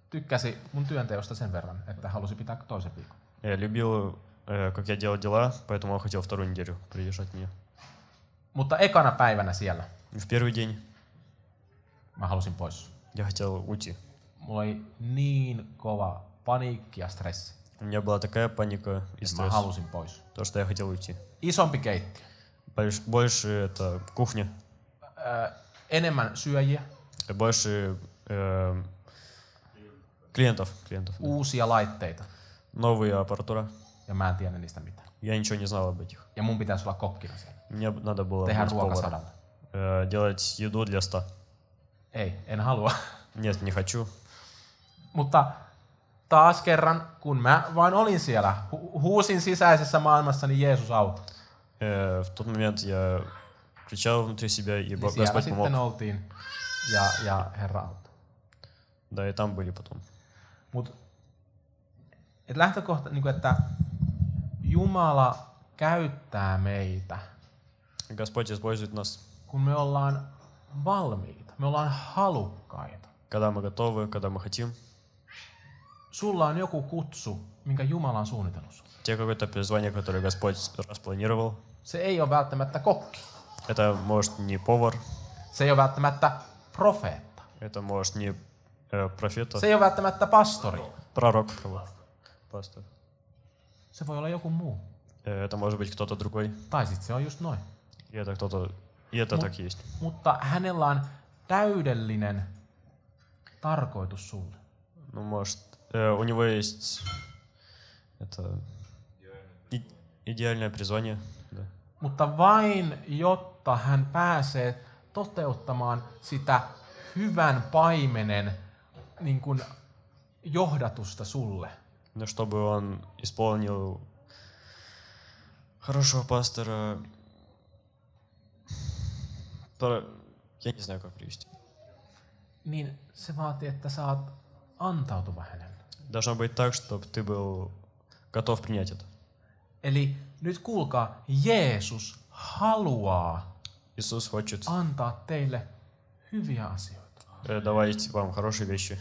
tykkäsi mun työnteosta sen verran, että halusi pitää toisen viikon. любил, как я делал дела, поэтому он хотел 2 неделю приезжать мне. Mutta ekana päivänä siellä В первый день mä halusin pois. я хотел уйти. Mulla oli niin kova paniikki ja stressi. У меня была такая паника и Mä стресс, halusin pois. то, что я хотел уйти. Isompi keittiö. Больше это кухня, Enemmän syöjiä. больше клиентов. Uusia laitteita. Новая аппаратура. Ja mä en tiedä niistä mitään. Я ничего не знал об этих. Ja mun pitäisi olla kokkina siellä. Мне надо было Tehdä быть ruoka поваром. 100. Делать еду для 100. Ei, en halua. Нет, не хочу. Mutta taas kerran, kun mä vain olin siellä, huusin sisäisessä maailmassani Jeesus auta. В тот момент я кричал внутри себя, и Niin siellä Господь sitten помог. oltiin ja Herra auttoi. Да, и там были потом. Mut et lähtökohta, niin kuin, että Jumala käyttää meitä, Господь использует нас, kun me ollaan valmiita, me ollaan halukkaita. когда мы готовы, когда мы хотим. Sulla on joku kutsu, minkä Jumala on suunnitellut sulle. Те какое-то призвание, которое Господь распланировал. Se ei ole välttämättä kokki. Это может не повар, Se ei ole välttämättä profeetta. это может не профета, Se ei ole välttämättä pastori. пророк, пастор. Se voi olla joku muu. Это может быть кто-то другой. Tai sitten se on just noin. И это кто-то, и это так есть. Mutta hänellä on täydellinen tarkoitus sulle. Ну, может, у него есть это идеальное призвание. Да. Mutta vain jotta hän pääsee toteuttamaan sitä hyvän paimenen niin kuin johdatusta sulle. Но чтобы он исполнил хорошего пастора, я не знаю, как привести. Niin se vaatii, että sä oot antautuva hänelle. Должно быть так, чтобы ты был готов принять это. Eli nyt kuulkaa, Jeesus haluaa Иисус хочет antaa teille hyviä asioita. давать вам хорошие вещи.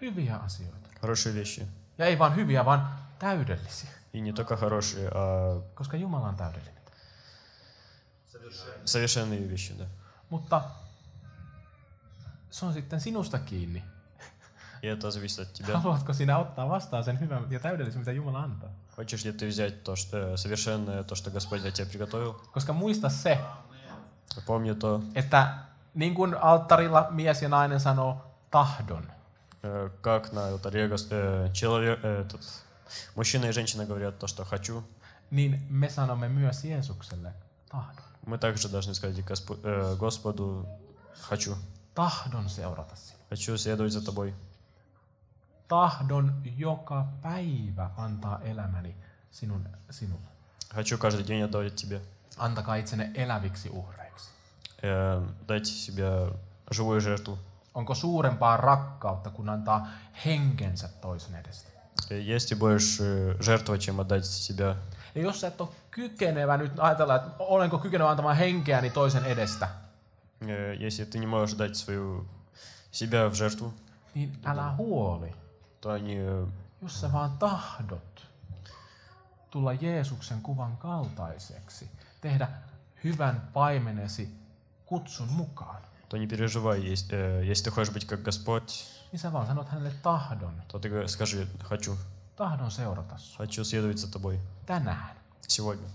Hyviä asioita. Хорошие вещи. Ja ei vaan hyviä, vaan täydellisiä. И не только хорошие, а Koska Jumala on täydellinen. совершенные вещи, да. Mutta se on sitten sinusta kiinni. И это зависит от тебя. Haluatko sinä ottaa vastaan sen hyvän ja täydellisen, mitä Jumala antaa? Хочешь ли ты взять то, что совершенное, то, что Господь для тебя приготовил? Koska muista se, Помни то, että niin kuin alttarilla mies ja nainen sanoo tahdon, как на алтаре мужчина и женщина говорят то, что хочу. niin me sanomme myös Jeesukselle tahdon. Мы также должны сказать Господу хочу. Tahdon seurata sinua. Хочу следовать за тобой. Tahdon joka päivä antaa elämäni sinulle. Хочу каждый день отдавать тебе. Antakaa itsenne eläviksi uhreiksi. Дайте себя живую жертву. Onko suurempaa rakkautta, kun antaa henkensä toisen edestä? Есть и больше жертва, чем отдать себя. Ja jos sä et ole kykenevä nyt ajatella, että olenko kykenevä antamaan henkeäni toisen edestä, Если ты не можешь дать себя в жертву, niin älä huoli. то они Jos sä vaan tahdot tulla Jeesuksen kuvan kaltaiseksi, tehdä hyvän paimenesi kutsun mukaan, то не переживай. Если ты хочешь быть как Господь, niin sä vaan sanot hänelle tahdon. то ты скажи хочу. Tahdon seurata sua. Хочу следовать за тобой. Tänään. Сегодня.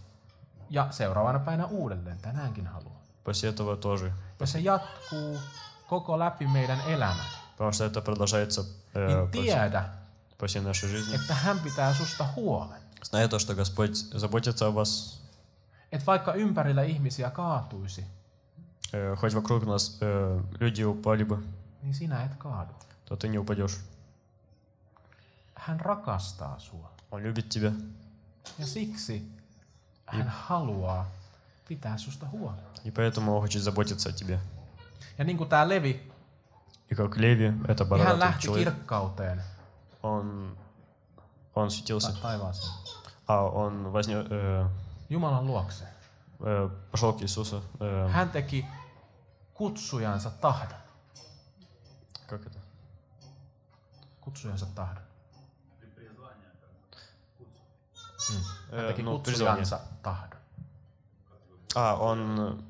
Ja seuraavana päivänä uudelleen. Tänäänkin haluan. После этого тоже. Ja se jatkuu koko läpi meidän elämän. Потому что это продолжается Niin tiedä, по всей нашей жизни. että hän pitää susta huolen. Зная то, что Господь заботится о вас, Että vaikka ympärillä ihmisiä kaatuisi, хоть вокруг нас люди упали бы, niin sinä et kaadu. то ты не упадешь. Hän rakastaa sua. Он любит тебя. Ja siksi hän haluaa pitää susta huolen. И поэтому он хочет заботиться о тебе. Ja niin kuin tämä Levi, И как Леви, это niin hän бородатый lähti человек, kirkkauteen он светился. taivaaseen. Он Jumalan luokse. пошел к Иисусу. Hän teki kutsujansa tahdon. Как это? Kutsujansa tahdon. Hän teki Ну, призвание. kutsujansa tahdon. Он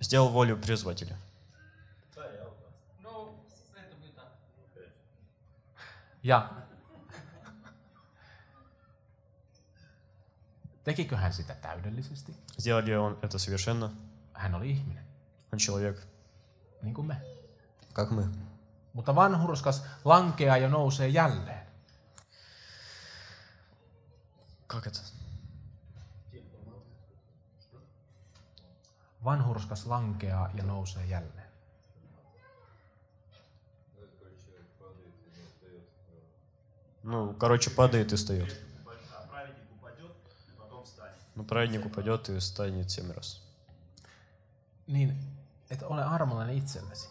сделал волю призвателя. Ja tekikö hän sitä täydellisesti? Сделал ли он это совершенно? Hän oli ihminen, Он человек, niin kuin me. как мы. Mutta vanhurskas lankeaa ja nousee jälleen. Как это? Vanhurskas lankeaa ja nousee jälleen. Ну, короче, падает и встает. Ну, праведник упадет и встанет 7 раз. Niin, että ole armollinen itsellesi.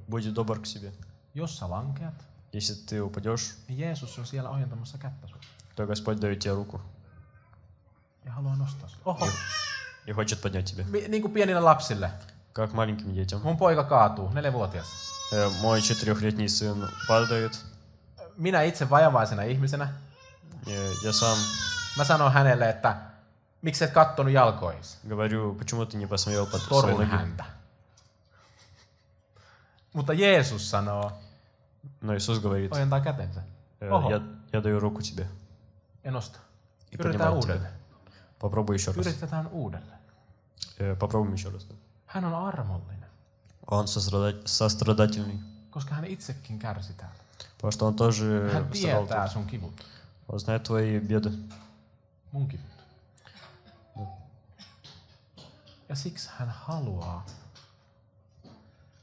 Будь добр к себе. Jos sä lankeat, Если ты упадешь, niin Jeesus on siellä ojentamassa kättä sulle. то Господь дает тебе руку Ja haluaa nostaa sua. Oho, и хочет поднять тебя. niin kuin pienille lapsille. Как маленьким детям. Mun poika kaatuu, 4-vuotias. Мой 4-летний сын падает. Minä itse vajavaisena ihmisenä, Я сам mä sanon hänelle, että miksi et kattonut jalkoihin? говорю, почему ты не посмотрел под свои Torun ноги. häntä. Mutta Jeesus sanoo, Но Иисус говорит, ojentaa kätensä. Oho, я dаю руку тебе. ja nosta. И Yritetään поднимаю тебя. uudelleen. Попробуй еще раз. Yritetään uudelleen. Попробуем еще раз. Hän on armollinen. Он сострадательный. Koska hän itsekin kärsi täällä. Потому что он тоже Hän страдал tietää тут. sun kivut. Он знает твои беды. Mun kivut. Ja siksi hän haluaa,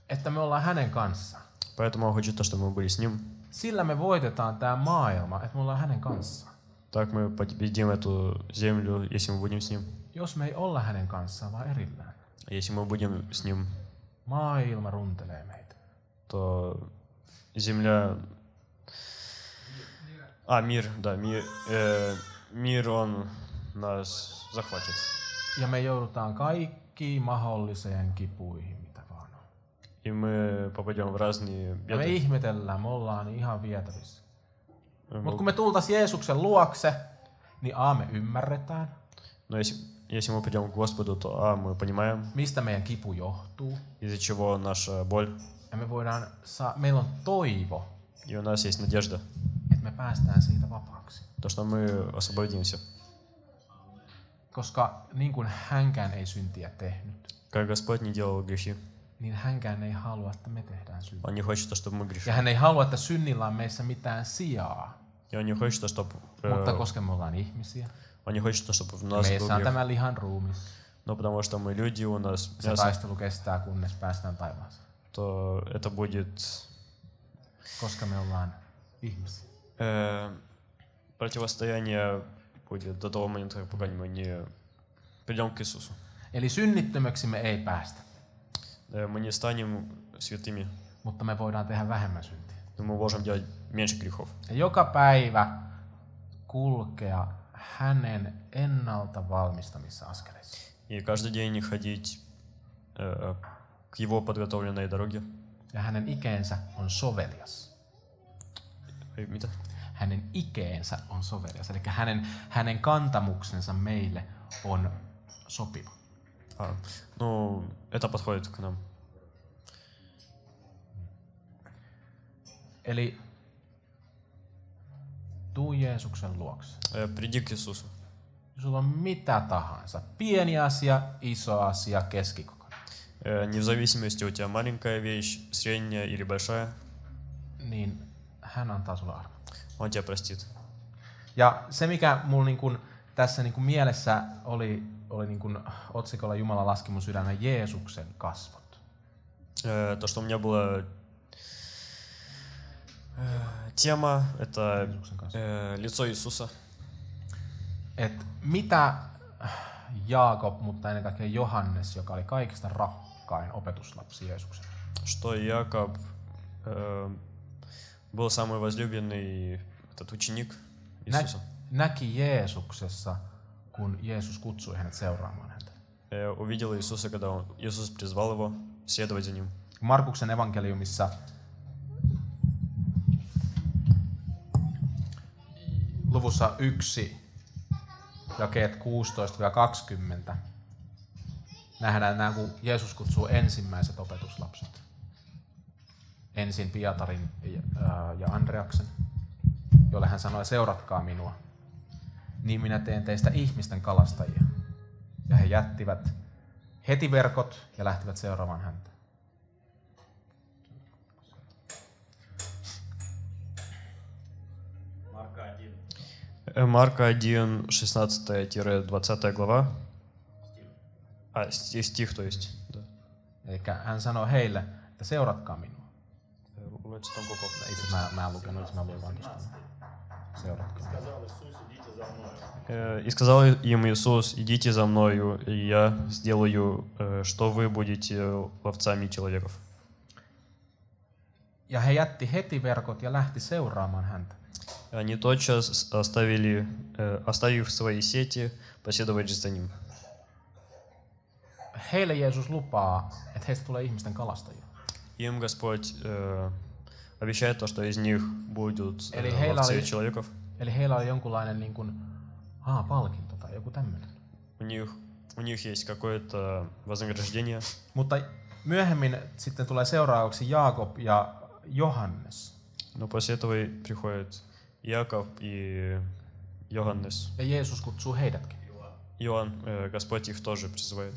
että me ollaan hänen kanssaan. Поэтому он хочет то, чтобы мы были с ним. Sillä me voitetaan tää maailma, että me ollaan hänen kanssaan. Так мы победим эту землю, если мы будем с ним. Jos me ei olla hänen kanssaan, vaan erillään. Если мы будем с ним, Maailma runtelee meitä. то земля... Мир, да, мир, он нас захватит. Ja me joudutaan kaikkiin mahdolliseen kipuihin, mitä vaan on. И мы попадем в разные Ja me беды. ihmetellään, me ollaan ihan vietävissä. Mutta kun me tultais Jeesuksen luokse, niin me ymmärretään, Но если мы придем к Господу, то мы понимаем, mistä meidän kipu johtuu. из-за чего наша боль, Ja me voidaan meillä on toivo, и у нас есть надежда, että me päästään siitä vapaaksi. то, что мы освободимся. Koska niin kuin hänkään ei syntiä tehnyt, Как Господь не делал грехи, niin hänkään ei halua, että me tehdään syntiä. Он не хочет, чтобы мы Ja грешили. hän ei halua, että synnillä on meissä mitään sijaa. И Он не хочет, чтобы... Mutta koska me ollaan ihmisiä, Он не хочет, чтобы в ja нас был meissä on грех. tämä lihan ruumis, Но потому что мы люди, у нас se мясо, taistelu kestää, kunnes päästään taivaaseen. то это будет Koska me ollaan ihmisiä. противостояние будет до того момента, пока мы не придем к Иисусу. Eli synnittömöksi me ei päästä, Мы не станем святыми, mutta me voidaan tehdä vähemmän syntiä. но мы можем делать меньше грехов. Ja joka päivä kulkea hänen ennalta valmistamissa askeleissa. И каждый день ходить к Его подготовленной дороге. Ja hänen ikeensä on sovelias. Mitä? Hänen ikeensä on sovelias. Eli hänen kantamuksensa meille on sopiva. Ну, это подходит к нам. Eli tuu Jeesuksen luokse. Приди к Иисусу. Sulla on mitä tahansa. Pieni asia, iso asia, keskikokoinen. Не в зависимости, у тебя маленькая вещь, средняя или большая, Niin hän antaa sulle arvon. Он тебя простит. Ja se mikä mulla niin tässä niin mielessä oli niin otsikolla Jumala laski mun sydämen Jeesuksen kasvot. То, что у меня была тема, это лицо Иисуса. Et mitä Jaakob, mutta ennen kaikkea Johannes, joka oli kaikista rakkain opetuslapsi Jeesuksen. Что Яков был самый возлюбленный этот ученик Иисуса. Näki Jeesuksessa, kun Jeesus kutsui hänet seuraamaan häntä. Увидел Иисуса, когда Иисус призвал его следовать за ним. Markuksen evankeliumissa luvussa 1, jakeet 16-20, nähdään nämä, kun Jeesus kutsuu ensimmäiset opetuslapset. Ensin Pietarin ja Andreaksen, jolle hän sanoi, seuratkaa minua, niin minä teen teistä ihmisten kalastajia. Ja he jättivät heti verkot ja lähtivät seuraamaan häntä. Марка 1, 16-20 глава. Стих, то есть. Да. Eli hän sanoi heille, että seuratkaa minua. Лучше там кукол. Itse mä en lukenut, mä luin vaan tuosta. Seuratkaa minua. И сказал им Иисус, идите за мною, и я сделаю, что вы будете ловцами человеков. Ja he jätti heti verkot ja lähti seuraamaan häntä. Они тотчас оставив свои сети, последовали за ним. Heille Jeesus lupaa, että heistä tulee ihmisten kalastajia. Им Господь обещает то, что из них будут ловцы человеков. Eli heillä oli jonkunlainen niin kuin, palkinto tai joku tämmöinen. У них есть какое-то вознаграждение. Mutta myöhemmin sitten tulee seuraavaksi Jaakob ja Johannes. Но после этого приходит Яков и Йоханнес. Ja Jeesus kutsuu heidätkin. Иоанн, Господь их тоже призывает.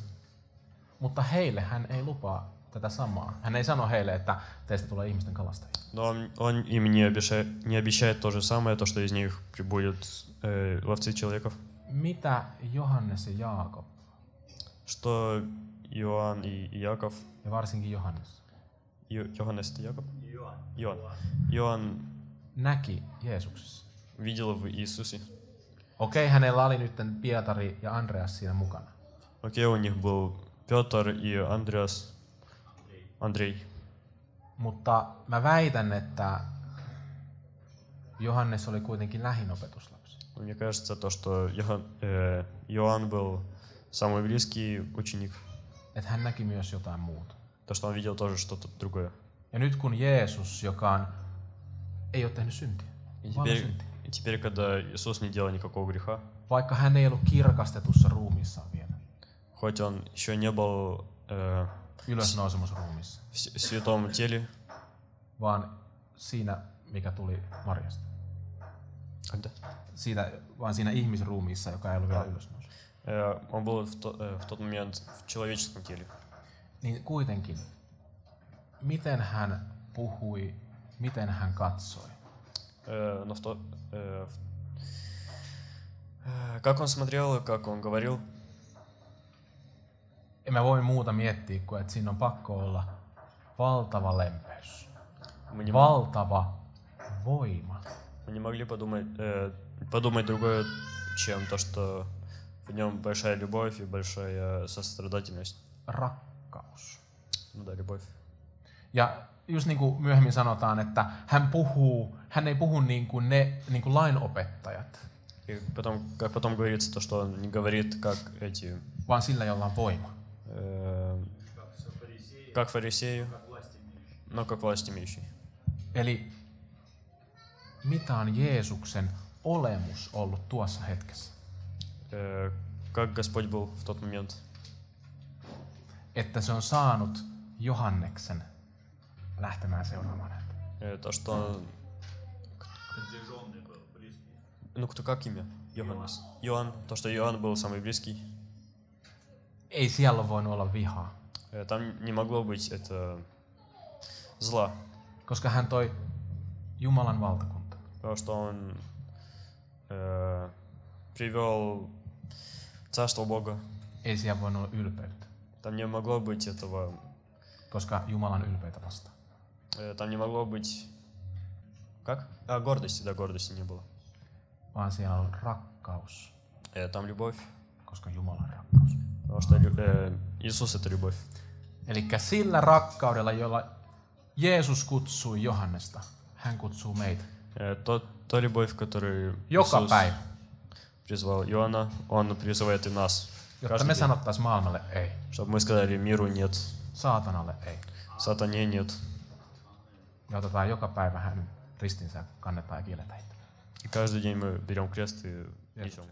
Mutta heille hän ei lupaa tätä samaa. Hän ei sano heille, että teistä tulee ihmisten kalastajia. Но он им не обещает то же самое, то, что из них прибудут ловцы человеков. Mitä Johannes ja Jaakob, Что Иоанн и Яков, ja varsinkin Johannes, Йоханнес это Яков? Иоанн näki Jeesuksessa? видел в Иисусе. Okei, hänellä oli nyt Pietari ja Andreas siinä mukana. Окей, у них был Петр и Андрей. Mutta mä väitän, että Johannes oli kuitenkin lähin opetuslapsi. Мне кажется, то, что Иоанн был самый близкий ученик. Että hän näki myös jotain muuta. То, что он видел тоже что-то другое. Ja nyt kun Jeesus, joka ei ole tehnyt syntiä, И теперь, когда Иисус не делал никакого греха, vaikka hän ei ollut kirkastetussa ruumiissaan vielä, хоть он еще не был ylösnousemusruumissa, в святом теле, vaan siinä, mikä tuli Marjasta. Vaan siinä ihmisruumiissa, joka ei ollut vielä ylösnousu. Он был в тот момент в человеческом теле. Niin kuitenkin, miten hän puhui, miten hän katsoi? Но как он смотрел и как он говорил, En mä voi muuta miettiä kuin, että siinä on pakko olla valtava lempeys, valtava voima. мы не могли подумать другое, чем то, что в нем большая любовь и большая сострадательность. Rakkaus. Ну да, любовь. Ja just niin kuin myöhemmin sanotaan, että hän ei puhu niin kuin lainopettajat, И как потом говорится, то, что он не говорит, как эти, vaan sillä, jolla on voima. как фарисеи, но как власть имеющий. Eli mitä on Jeesuksen olemus ollut tuossa hetkessä? Как Господь был в тот момент. Että se on saanut Johanneksen lähtemään seuraamaan häntä. То, что он... Ну, кто как имя? Йоханнес. Иоанн. То, что Иоанн был самый близкий. Ei siellä ole voinut olla vihaa, Там не могло быть это зла. koska hän toi Jumalan valtakunta. Потому что он привел царство Бога. Ei siellä voinut olla ylpeyttä, Там не могло быть этого... koska Jumalan ylpeitä vastaan. Там не могло быть... Как? Гордости. Да, гордости не было. Vaan siellä on rakkaus, Там любовь. koska Jumalan rakkaus. Потому что Иисус — это любовь. Elikkä sillä rakkaudella, jolla Jeesus kutsui Johannesta, hän kutsuu meitä. Та любовь, которой Joka Иисус päivä, призвал Иоанна, Он призывает и нас. jotta me sanottaisiin maailmalle ei, Чтобы мы сказали миру нет, saatanalle ei. сатане нет. Ja otetaan joka päivä hänen ristinsä, kannetaan ja kielletään. И каждый день мы берем крест и несем.